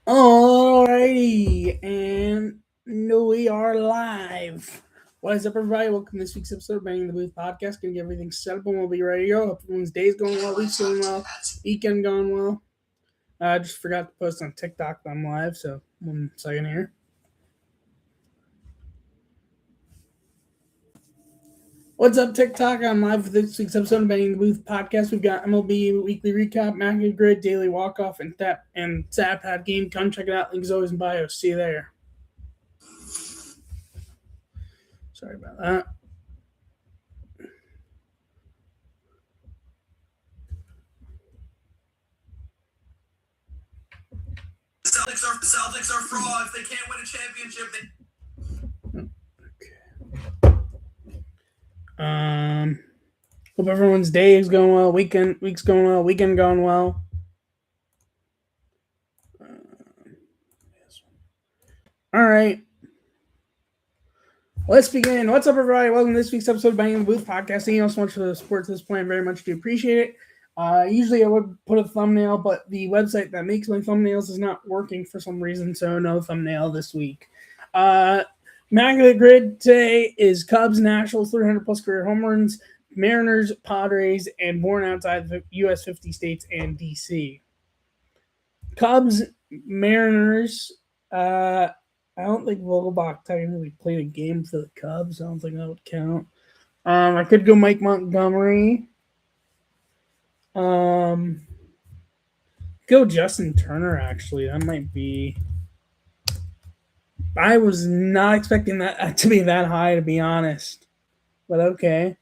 Alrighty, and we are live. What is up, everybody? Welcome to this week's episode of Banging the Booth podcast. Gonna get everything set up and we'll be ready to go. Hope everyone's day's going well, week's going well, weekend going well. I just forgot to post on TikTok that I'm live, so 1 second here. What's up, TikTok? I'm live for this week's episode of Banging the Booth podcast. We've got MLB weekly recap, Immaculate Grid, daily walkoff, and Statpad game. Come check it out. Link's always in bio. See you there. Sorry about that. The Celtics are frauds. They can't win a championship. Hope everyone's day is going well. Week's going well. Weekend going well. All right. Let's begin. What's up, everybody? Welcome to this week's episode of Banging the Booth podcast. Thank you all so much for the support to this point. Very much do appreciate it. Usually I would put a thumbnail, but the website that makes my thumbnails is not working for some reason, so no thumbnail this week. Immaculate Grid today is Cubs, Nationals, 300-plus career home runs, Mariners, Padres, and born outside the U.S. 50 states and D.C. Cubs, Mariners, I don't think Vogelbach technically played a game for the Cubs. I don't think that would count. I could go Mike Montgomery. Go Justin Turner, actually. That might be... I was not expecting that to be that high, to be honest. But okay.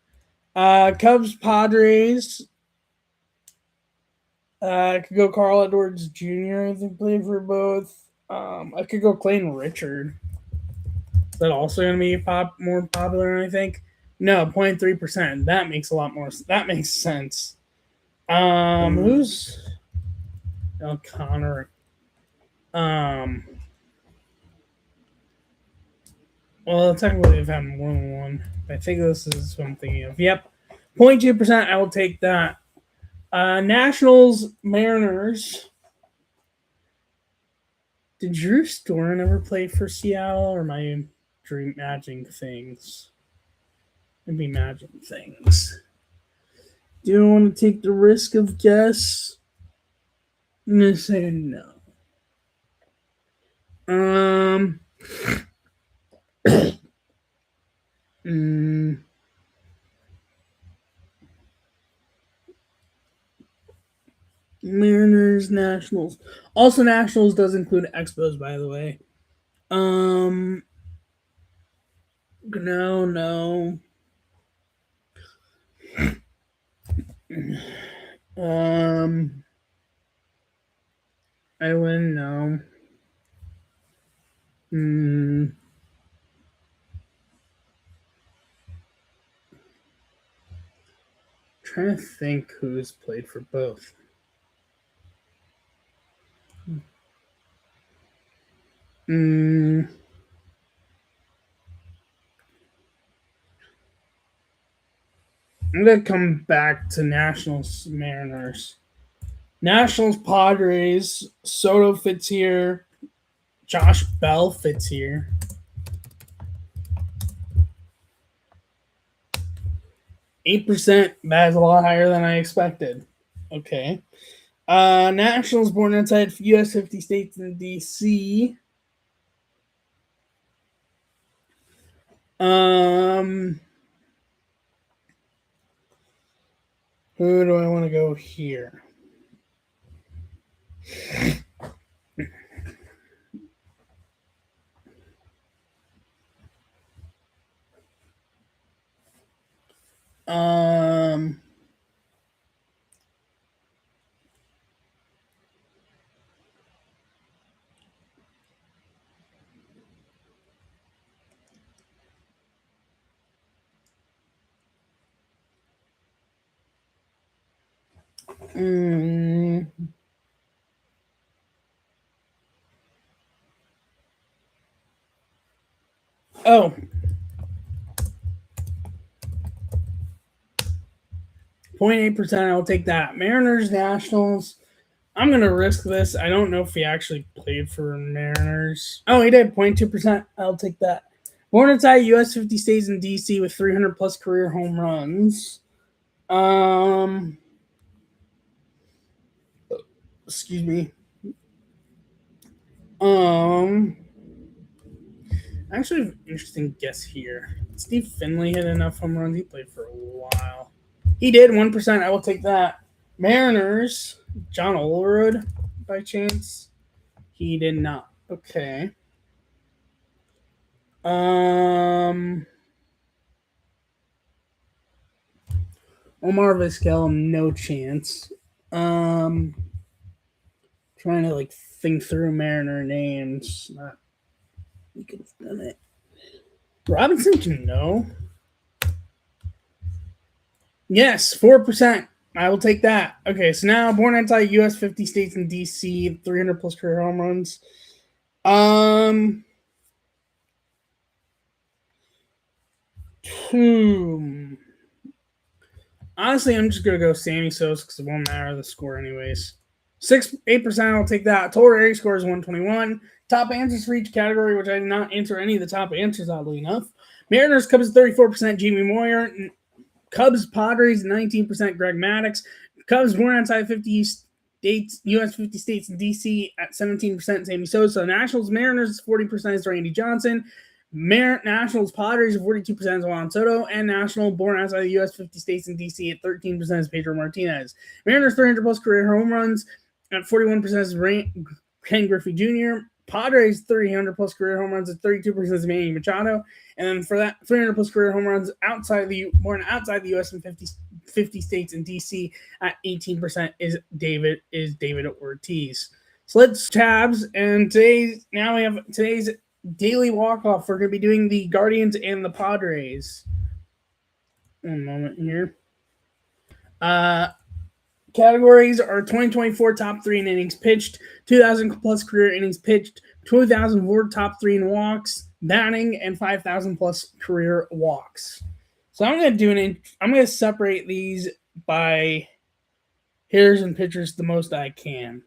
Cubs, Padres. I could go Carl Edwards Jr. I think played for both. I could go Clayton Richard. Is that also going to be more popular, I think? No, 0.3%. That makes a lot more... That makes sense. Who's... Connor... Well, technically, I've had more than one. I think this is what I'm thinking of. Yep. 0.2%, I will take that. Nationals, Mariners. Did Drew Storen ever play for Seattle, or am I imagining things? Maybe imagining things. Do you want to take the risk of guess? I'm going to say no. Mariners, Nationals. Also, Nationals does include Expos, by the way. No. I win, no. Trying to think who's played for both. I'm going to come back to Nationals, Mariners. Nationals, Padres. Soto fits here. Josh Bell fits here. %. That is a lot higher than I expected. Okay. Nationals born outside U.S. 50 states and D.C. Who do I want to go here? Oh. 0.8%, I'll take that. Mariners, Nationals. I'm going to risk this. I don't know if he actually played for Mariners. Oh, he did, 0.2%. I'll take that. Born inside U.S. 50 states in D.C. with 300 plus career home runs. Excuse me. Actually, an interesting guess here. Steve Finley hit enough home runs. He played for a while. He did 1%. I will take that. Mariners. John Olerud, by chance. He did not. Okay. Omar Vizquel, no chance. Trying to like think through Mariner names. We could have done it. Robinson, no. Yes, 4%. I will take that. Okay, so now born outside U.S. 50 states in D.C., 300 plus career home runs. Honestly, I'm just gonna go Sammy Sosa because it won't matter the score anyways. 8%. I'll take that. Total area score is 121. Top answers for each category, which I did not answer any of the top answers, oddly enough. Mariners, Cubs, 34%. Jamie Moyer. Cubs, Padres, 19%. Greg Maddux. Cubs, born outside 50 states, U.S. 50 states in D.C. at 17%. Sammy Sosa. Nationals, Mariners, 40% is Randy Johnson. Nationals, Padres, 42% is Juan Soto, and National, born outside the U.S. 50 states in D.C. at 13% is Pedro Martinez. Mariners, 300 plus career home runs at 41% is Ken Griffey Jr. Padres, 300 plus career home runs at 32% is Manny Machado, and then for that 300 plus career home runs born outside the U.S. and 50 states in D.C. at 18% is David Ortiz. So let's tabs, and we have today's daily walk-off. We're going to be doing the Guardians and the Padres. One moment here. Categories are 2024 top 3 in innings pitched, 2,000 plus career innings pitched, 2004 top 3 in walks, batting, and 5,000 plus career walks. So I'm going to separate these by hitters and pitchers the most I can.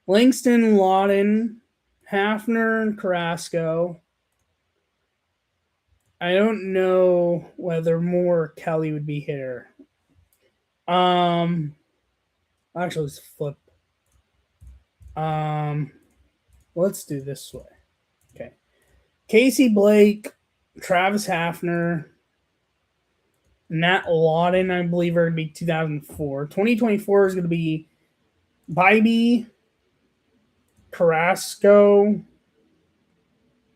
Langston, Lawton, Hafner, and Carrasco. I don't know whether Moore or Kelly would be hitter. Actually, let's flip. Let's do this way. Okay. Casey Blake, Travis Hafner, Nat Lawton, I believe, are going to be 2004. 2024 is going to be BITBE, Carrasco,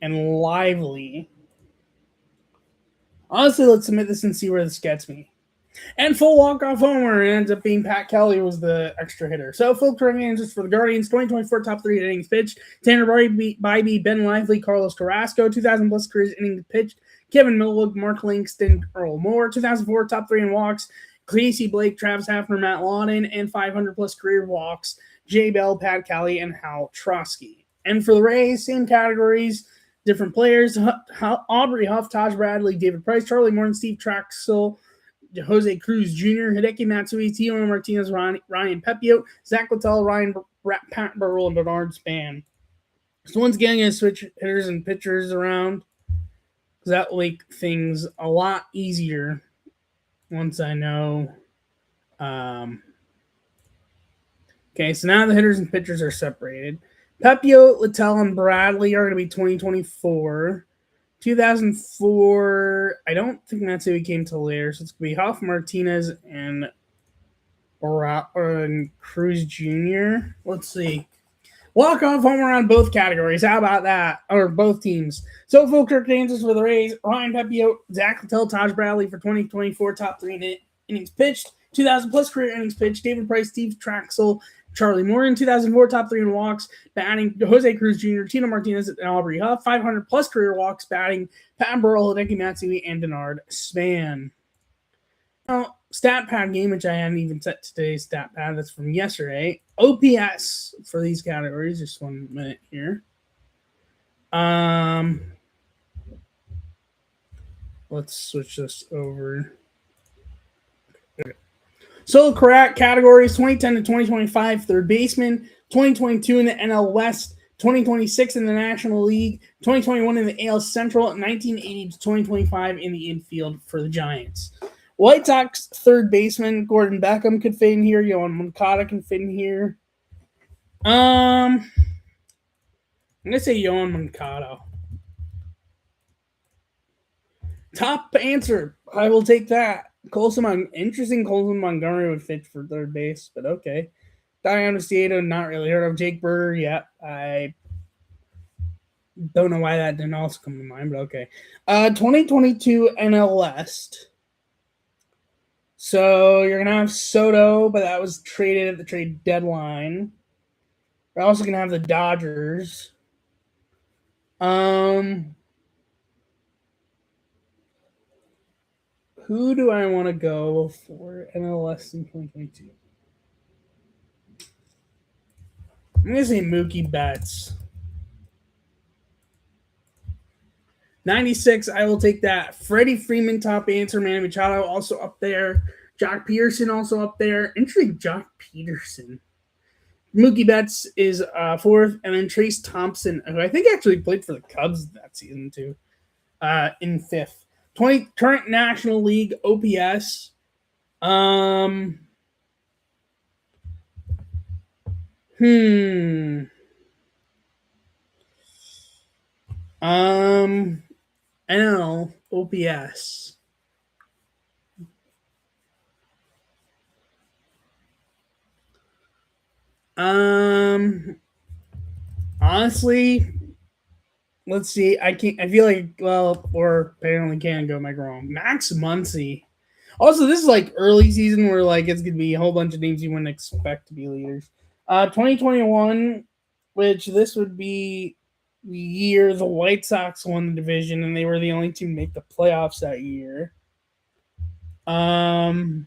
and Lively. Honestly, let's submit this and see where this gets me. And full walk-off homer, it ends up being Pat Kelly was the extra hitter. So full correct answers for the Guardians, 2024 top 3 innings pitched, Tanner Bybee, Ben Lively, Carlos Carrasco, 2,000 plus career innings pitched, Kevin Millwood, Mark Langston, Earl Moore, 2004 top 3 in walks, Casey Blake, Travis Hafner, Matt Lawton, and 500 plus career walks, Jay Bell, Pat Kelly, and Hal Trosky. And for the Rays, same categories, different players, Aubrey Huff, Taj Bradley, David Price, Charlie Morton, Steve Traxel, Jose Cruz Jr., Hideki Matsui, Tio Martinez, Ryan Pepio, Zach Littell, Pat Burrell, and Bernard Span. So once again, I'm going to switch hitters and pitchers around because that will make things a lot easier once I know. Okay, so now the hitters and pitchers are separated. Pepio, Littell, and Bradley are going to be 2024. 2004, I don't think Matsui came to later, so it's going to be Huff, Martinez, and Cruz Jr. Let's see. Walk-off homer on both categories. How about that? Or both teams. So full correct answers for the Rays. Ryan Pepio, Zach Littell, Taj Bradley for 2024 top 3 innings pitched. 2,000 plus career innings pitched. David Price, Steve Traxel, Charlie Morton, 2004 top 3 in walks, batting Jose Cruz Jr., Tino Martinez, and Aubrey Huff, 500 plus career walks, batting Pat Burrell, Hideki Matsui, and Bernard Span. Now, Statpad game, which I hadn't even set today's Statpad, that's from yesterday. OPS for these categories, just 1 minute here. Let's switch this over. Okay. Solo categories 2010 to 2025, third baseman, 2022 in the NL West, 2026 in the National League, 2021 in the AL Central, 1980 to 2025 in the infield for the Giants. White Sox third baseman Gordon Beckham could fit in here. Yohan Moncada can fit in here. I'm gonna say Yohan Moncada. Top answer. I will take that. Interesting. Colson Montgomery would fit for third base, but okay. Diana Stieto, not really heard of. Jake Burger, yeah. I don't know why that didn't also come to mind, but okay. 2022 NL West. So you're gonna have Soto, but that was traded at the trade deadline. We're also gonna have the Dodgers. Who do I want to go for NLS in 2022? I'm going to say Mookie Betts. 96, I will take that. Freddie Freeman, top answer. Manny Machado also up there. Jock Peterson also up there. Interesting, Jock Peterson. Mookie Betts is fourth, and then Trace Thompson, who I think actually played for the Cubs that season too, in fifth. Current National League OPS. NL OPS. Honestly, let's see. I feel like, or apparently can't go Mike wrong. Max Muncy. Also, this is like early season where like it's gonna be a whole bunch of names you wouldn't expect to be leaders. 2021, which this would be the year the White Sox won the division and they were the only team to make the playoffs that year. Then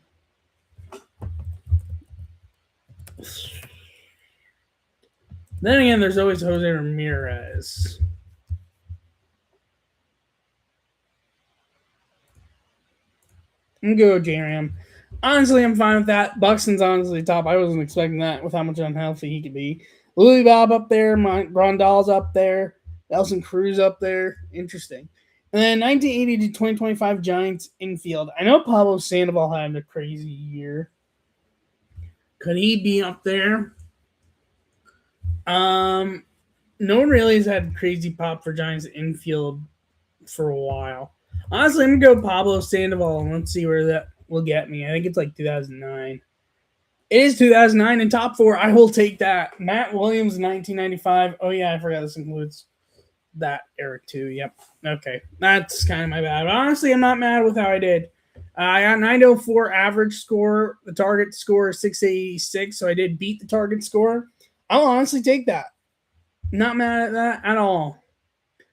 again, there's always Jose Ramirez. I'm going to go J-Ram. Honestly, I'm fine with that. Buxton's honestly top. I wasn't expecting that with how much unhealthy he could be. Louis Bob up there. Rondell's up there. Nelson Cruz up there. Interesting. And then 1980 to 2025 Giants infield. I know Pablo Sandoval had a crazy year. Could he be up there? No one really has had crazy pop for Giants infield for a while. Honestly, I'm going to go Pablo Sandoval and let's see where that will get me. I think it's like 2009. It is 2009 in top four. I will take that. Matt Williams, 1995. Oh, yeah, I forgot this includes that era too. Yep. Okay. That's kind of my bad. But honestly, I'm not mad with how I did. I got 904 average score. The target score is 686, so I did beat the target score. I'll honestly take that. Not mad at that at all.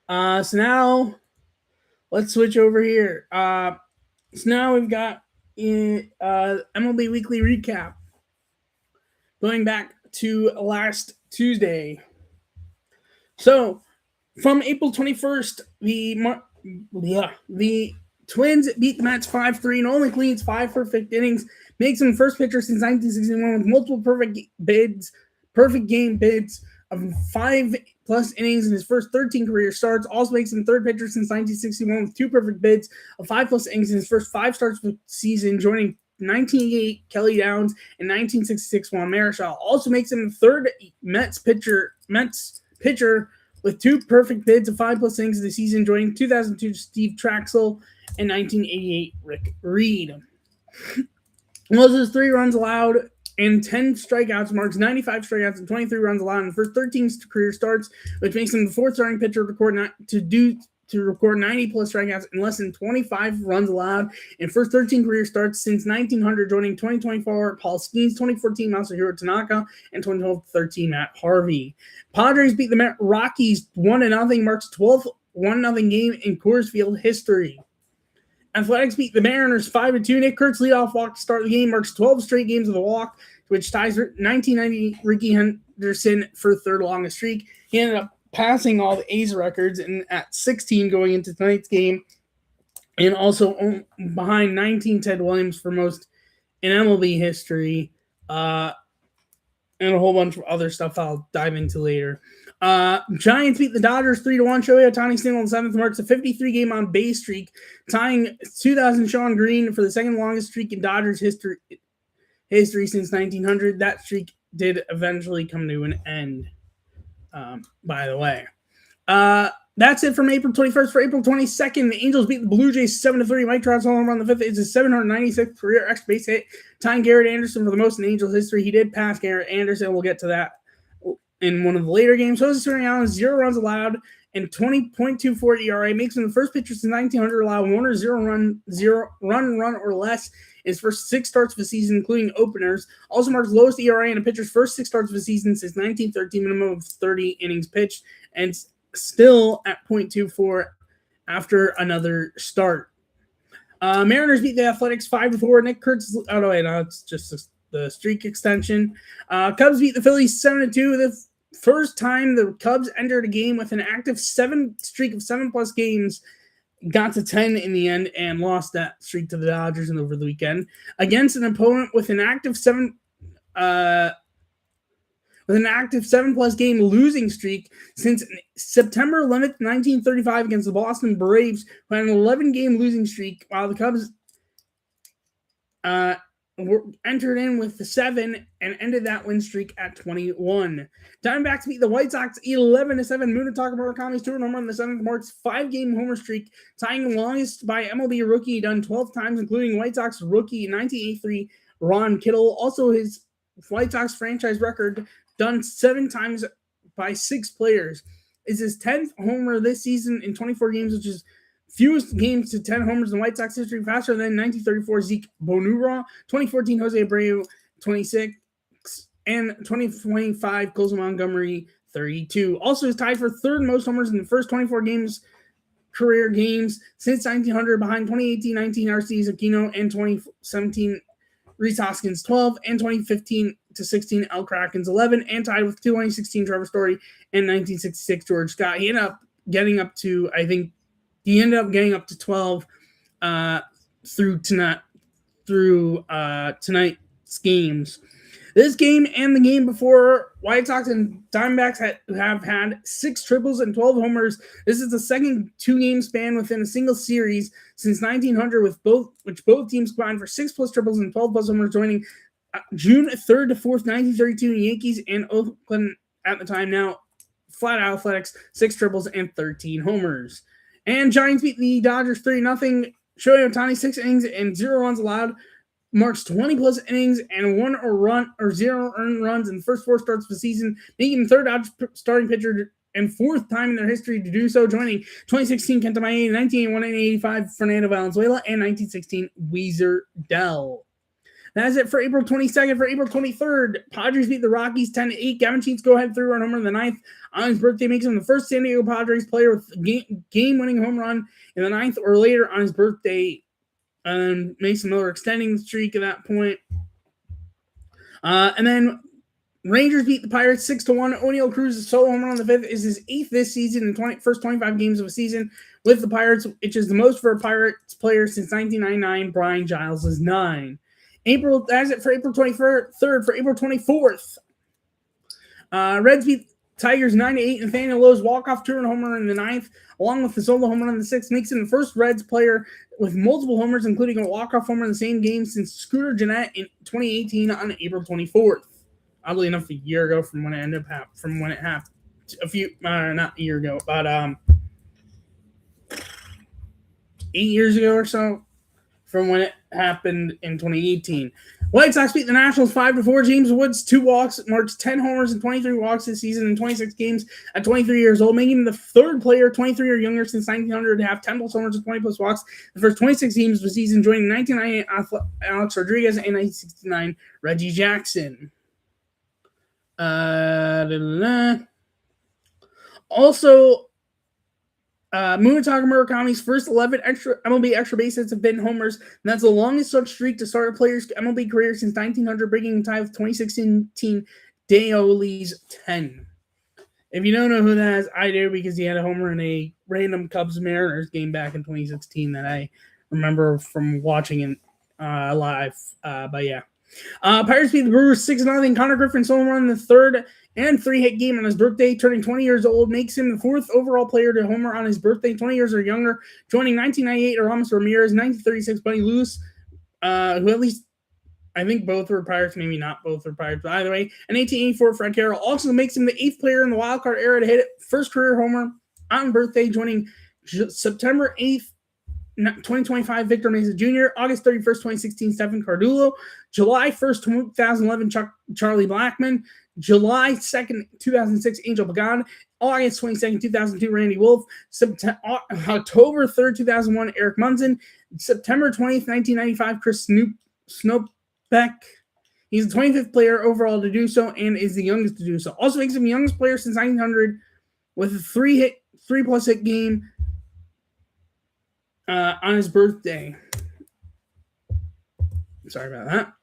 So now let's switch over here. So now we've got MLB Weekly Recap. Going back to last Tuesday. So from April 21st, the Twins beat the Mets 5-3 and only cleans 5 perfect innings. Makes him first pitcher since 1961 with multiple perfect game bids of 5+ innings in his first 13 career starts. Also makes him third pitcher since 1961 with 2 perfect bids of 5+ innings in his first 5 starts of the season, joining 1988 Kelly Downs and 1966 Juan Marichal. Also makes him the third Mets pitcher with 2 perfect bids of 5+ innings of the season, joining 2002 Steve Traxel and 1988 Rick Reed. Was his 3 runs allowed and 10 strikeouts, marks 95 strikeouts and 23 runs allowed in the first 13 career starts, which makes him the 4th starting pitcher to record 90+ strikeouts and less than 25 runs allowed in first 13 career starts since 1900, joining 2024 Paul Skeens, 2014 Masahiro Tanaka, and 2013 Matt Harvey. Padres beat the Rockies 1-0, marks 12th 1-0 game in Coors Field history. Athletics beat the Mariners 5-2. Nick Kurtz leadoff walk to start the game, marks 12 straight games with a walk, which ties 1990 Ricky Henderson for the 3rd longest streak. He ended up passing all the A's records and at 16 going into tonight's game, and also behind 19 Ted Williams for most in MLB history, and a whole bunch of other stuff I'll dive into later. Giants beat the Dodgers 3-1. Shohei Ohtani single in the 7th marks a 53-game on base streak, tying 2000 Sean Green for the second longest streak in Dodgers history since 1900. That streak did eventually come to an end, by the way. That's it from April 21st. For April 22nd, the Angels beat the Blue Jays 7-3. Mike Trout's home run on the 5th is his 796th career extra base hit, tying Garrett Anderson for the most in Angels history. He did pass Garrett Anderson. We'll get to that in one of the later games. Jose Soriano, 0 runs allowed and 20.24 ERA, makes him the first pitcher since 1900 allowed 1 or 0 run or less in his first 6 starts of the season, including openers. Also marks lowest ERA in a pitcher's first 6 starts of the season since 1913, minimum of 30 innings pitched, and still at 0.24 after another start. Mariners beat the Athletics 5-4. Nick Kurtz. Oh no, wait, no, it's just the streak extension. Cubs beat the Phillies 7-2. The first time the Cubs entered a game with an active streak of 7+ games, got to 10 in the end and lost that streak to the Dodgers over the weekend against an opponent with an active 7+ game losing streak since September 11th, 1935 against the Boston Braves, who had an 11-game losing streak, while the Cubs entered in with the 7 and ended that win streak at 21. Diamondbacks beat the White Sox 11-7. Munetaka Murakami's 2 home run in the 7th marks 5-game homer streak, tying the longest by MLB rookie, done 12 times, including White Sox rookie in 1983 Ron Kittle. Also, his White Sox franchise record, done 7 times by 6 players, is his 10th homer this season in 24 games, which is fewest games to 10 homers in White Sox history, faster than 1934 Zeke Bonura, 2014 Jose Abreu, 26, and 2025 Colson Montgomery, 32. Also is tied for 3rd most homers in the first 24 career games since 1900, behind 2018-19 Aristides Aquino and 2017 Rhys Hoskins 12, and 2015-16 Al Krakens 11, and tied with 2016 Trevor Story and 1966 George Scott. He ended up getting up to 12 through tonight's games. This game and the game before, White Sox and Diamondbacks have had 6 triples and 12 homers. This is the second 2-game span within a single series since 1900, which both teams combined for 6+ triples and 12+ homers, joining June 3rd to 4th, 1932 Yankees and Oakland at the time. Now, Flat Out Athletics, 6 triples and 13 homers. And Giants beat the Dodgers 3-0. Shohei Ohtani, 6 innings and 0 runs allowed, marks 20+ innings and 1 or 0 earned runs in the first 4 starts of the season, making the 3rd Dodgers starting pitcher and 4th time in their history to do so, joining 2016 Kenta Maeda, 1981 and 85 Fernando Valenzuela, and 1916 Weezer Dell. That's it for April 22nd. For April 23rd, Padres beat the Rockies 10-8. Gavin Sheets go-ahead 3-run homer in the 9th on his birthday, makes him the first San Diego Padres player with game-winning home run in the 9th or later on his birthday. Mason Miller extending the streak at that point. And then Rangers beat the Pirates 6-1. O'Neal Cruz's solo home run on the 5th is his 8th this season in first 25 games of a season with the Pirates, which is the most for a Pirates player since 1999. Brian Giles is 9. That's it for April 23rd. For April 24th, Reds beat Tigers 9-8. Nathaniel Lowe's walk-off 2-run homer in the 9th, along with the solo home run in the 6th, makes him the first Reds player with multiple homers, including a walk-off homer in the same game since Scooter Gennett in 2018 on April 24th. Oddly enough, a year ago from when it happened. Not a year ago, but 8 years ago or so from when it happened in 2018. White Sox beat the Nationals 5-4. James Woods, 2 walks, marks 10 homers and 23 walks this season in 26 games at 23 years old, making him the 3rd player 23 or younger since 1900 to have 10+ homers and 20+ walks the first 26 games of the season, joining 1998 Alex Rodriguez and 1969 Reggie Jackson. Also, Munetaka Murakami's first 11 MLB extra base hits have been homers, and that's the longest such streak to start a player's MLB career since 1900, breaking the tie with 2016 Daoli's 10. If you don't know who that is, I do, because he had a homer in a random Cubs-Mariners game back in 2016 that I remember from watching live. But yeah. Pirates beat the Brewers 6-0. Connor Griffin solo run in the third and 3-hit game on his birthday, turning 20 years old, makes him the fourth overall player to homer on his birthday, 20 years or younger, joining 1998 Aramis Ramirez, 1936 Bunny Lewis, who at least I think both were Pirates, maybe not both were Pirates, but either way, and 1884 Fred Carroll also makes him the 8th player in the wild card era to hit it, first career homer on birthday, joining September 8th, 2025 Victor Mesa Jr., August 31st, 2016 Stephen Cardullo, July 1st, 2011 Charlie Blackmon, July 2nd, 2006 Angel Pagan, August 22nd, 2002 Randy Wolf, October 3rd, 2001 Eric Munson, September 20th, 1995 Chris Snopek. He's the 25th player overall to do so and is the youngest to do so. Also makes him the youngest player since 1900 with a 3+ hit game on his birthday. Sorry about that.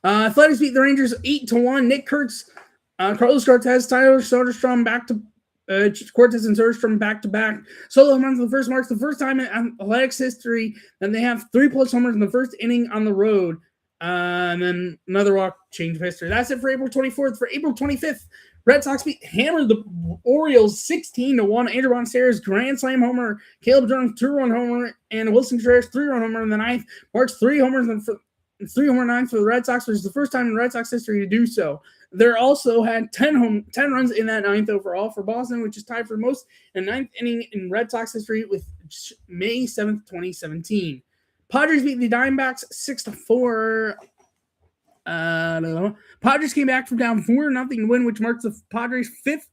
Athletics beat the Rangers 8-1. Nick Kurtz, Carlos Cortez, Tyler Soderstrom Cortez and Soderstrom back-to-back. Solo home runs in the first marks the first time in Athletics history that they have 3+ homers in the first inning on the road. And then another walk, change of history. That's it for April 24th. For April 25th, Red Sox hammered the Orioles 16-1. Andrew Bonstera's grand slam homer, Caleb Jones 2-run homer, and Wilson Contreras 3-run homer in the ninth. Marks 3 homers and 3 homer ninth for the Red Sox, which is the first time in Red Sox history to do so. There also had 10 runs in that ninth overall for Boston, which is tied for most in the ninth inning in Red Sox history with May 7th, 2017. Padres beat the Diamondbacks 6-4. Padres came back from down 4-0 to win, which marks the Padres' 5th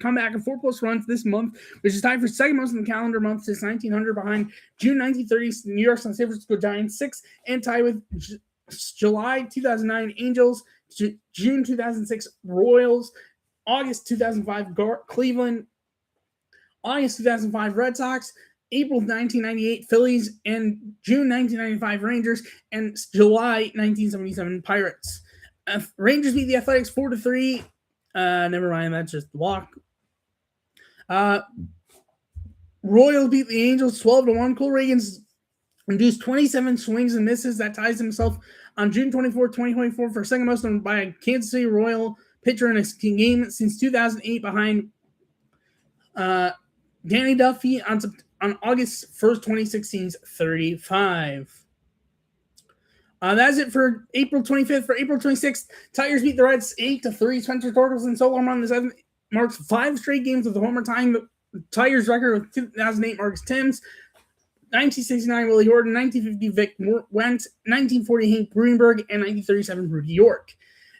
comeback of 4+ runs this month, which is tied for second most in the calendar month since 1900, behind June 1930's New York San Francisco Giants 6, and tied with July 2009 Angels, June 2006 Royals, August 2005 Cleveland, August 2005 Red Sox, April 1998 Phillies, and June 1995 Rangers, and July 1977 Pirates. Rangers beat the Athletics 4-3. Never mind, that's just the walk. Royals beat the Angels 12-1. Cole Reagan's induced 27 swings and misses. That ties himself on June 24, 2024 for second most by a Kansas City Royal pitcher in a game since 2008, behind Danny Duffy on August 1st, 2016's 35. That's it for April 25th. For April 26th, Tigers beat the Reds 8-3. Spencer Torkelson solo home run the 7th marks 5 straight games with the homer, tying the Tigers record with 2008 Marcus Timms, 1969 Willie Horton, 1950 Vic Wentz, 1940 Hank Greenberg, and 1937 Rudy York.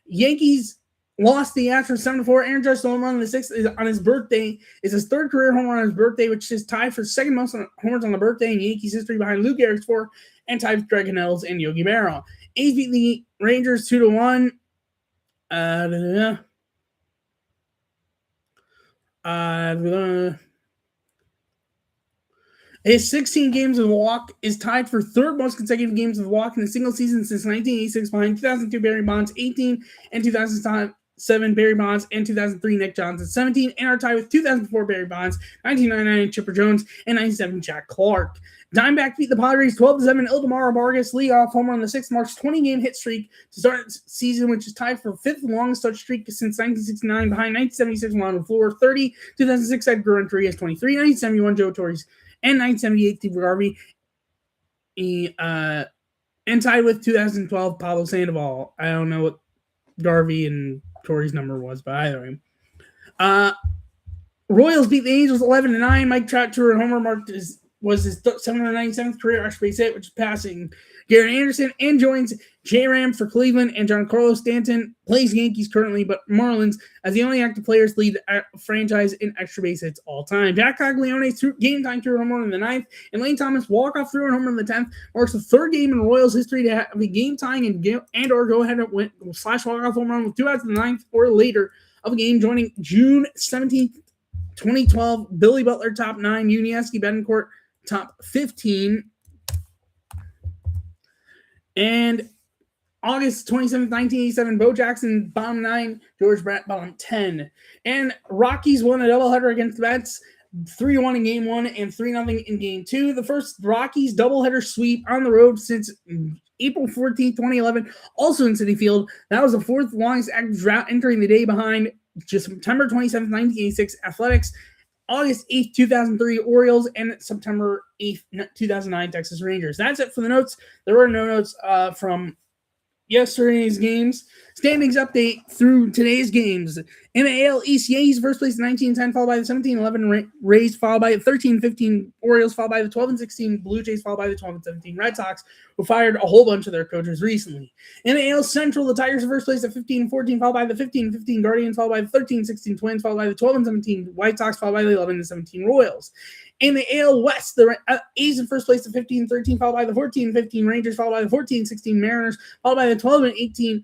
Yankees lost the Astros 7-4. Aaron Judge home run on the 6th on his birthday is his 3rd career home run on his birthday, which is tied for second most homers on the birthday in Yankees history, behind Lou Gehrig's 4, and tied with Greg Hennels and Yogi Berra. A's beat the Rangers 2-1. His 16 games of walk is tied for 3rd most consecutive games of walk in a single season since 1986, behind 2002 Barry Bonds 18 and 2007 Barry Bonds and 2003 Nick Johnson 17, and are tied with 2004 Barry Bonds, 1999 Chipper Jones, and 1997 Jack Clark. Diamondbacks beat the Padres 12-7. Ildemaro Vargas leadoff homer on the 6th marks 20-game hit streak to start the season, which is tied for 5th longest such streak since 1969, behind 1976 Ronald Floor 30, 2006 Edgar Renterias 23, 1971 Joe Torres, and 1978 Steve Garvey, and tied with 2012 Pablo Sandoval. I don't know what Garvey and Torres' number was, but either way. Royals beat the Angels 11-9. Mike Trout, 2-run homer, was his 797th career extra base hit, which is passing Garrett Anderson, and joins J-Ram for Cleveland, and Giancarlo Stanton plays Yankees currently, but Marlins as the only active players to lead the franchise in extra base hits all time. Jack Caglione game-time 2-run homer in the 9th, and Lane Thomas walk-off 3-run homer in the 10th marks the 3rd game in Royals history to have a game-tying and or go-ahead slash walk-off home run with 2 outs in the 9th or later of a game, joining June 17th, 2012 Billy Butler top 9, Yuniesky Betancourt top 15, and August 27th, 1987, Bo Jackson, bottom 9, George Brett, bottom 10. And Rockies won a doubleheader against the Mets. 3-1 in game 1 and 3-0 in game 2. The first Rockies doubleheader sweep on the road since April 14th, 2011, also in Citi Field. That was the fourth longest active drought, entering the day behind just September 27th, 1986 Athletics, August 8th, 2003 Orioles, and September 8th, 2009 Texas Rangers. That's it for the notes. There were no notes from yesterday's games. Standings update through today's games. In the AL East, Yankees first place in 19-10, followed by the 17-11 Rays, followed by the 13-15 Orioles, followed by the 12-16 Blue Jays, followed by the 12-17 Red Sox, who fired a whole bunch of their coaches recently. In the AL Central, the Tigers are first place at 15-14, followed by the 15-15 Guardians, followed by the 13-16 Twins, followed by the 12-17 White Sox, followed by the 11-17 Royals. In the AL West, the A's in first place at 15-13, followed by the 14-15 Rangers, followed by the 14-16 Mariners, followed by the 12-18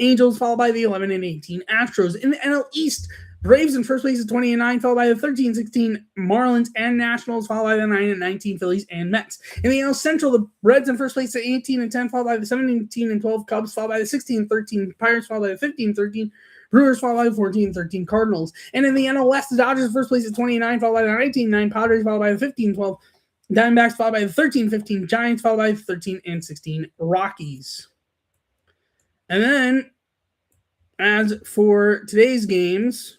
Angels, followed by the 11-18 Astros. In the NL East, Braves in first place at 20-9, followed by the 13-16 Marlins and Nationals, followed by the 9-19 Phillies and Mets. In the NL Central, the Reds in first place at 18-10, followed by the 17-12 Cubs, followed by the 16-13 Pirates, followed by the 15-13 Brewers, followed by the 14-13 Cardinals. And in the NL West, the Dodgers in first place at 29, followed by the 19-9 Padres, followed by the 15-12 Diamondbacks, followed by the 13-15 Giants, followed by the 13-16 Rockies. And then, as for today's games,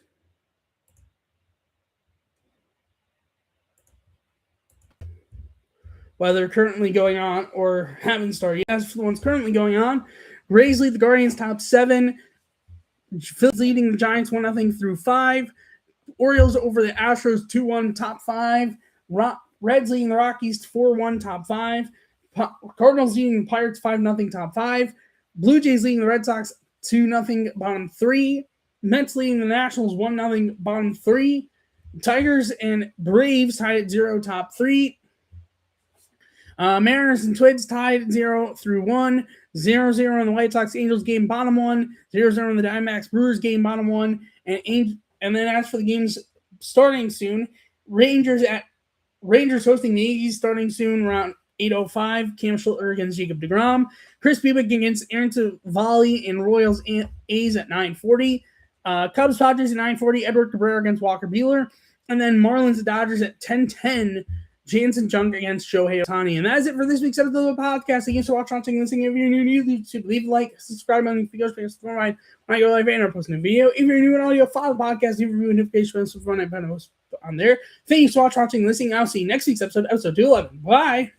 whether currently going on or haven't started, as for the ones currently going on, Rays lead the Guardians top 7, Phillies leading the Giants 1-0 through 5, Orioles over the Astros 2-1 top 5, Reds leading the Rockies 4-1 top 5, Cardinals leading the Pirates 5-0 top 5, Blue Jays leading the Red Sox 2-0 bottom 3, Mets leading the Nationals 1-0 bottom 3, Tigers and Braves tied at 0 top 3, Mariners and Twins tied at 0 through 1, 0-0 in the White Sox Angels game bottom 1, 0-0 in the Diamondbacks Brewers game bottom 1, and then as for the games starting soon, Rangers hosting the Yankees starting soon around 8:05. Cam Schulter against Jacob deGrom. Chris Biebick against Aaron Savali and Royals A's at 9:40. Cubs Padres at 9:40. Edward Cabrera against Walker Buehler. And then Marlins and Dodgers at 10:10. Jansen Junk against Shohei Ohtani. And that is it for this week's episode of the podcast. Thank you for watching and listening. If you're new to YouTube, leave a like, subscribe on the videos when I go live and I post a video. If you're new in audio, follow the podcast, leave a review and notification for when I post on there. Thank you so much for watching and listening. I'll see you next week's episode 211. Bye.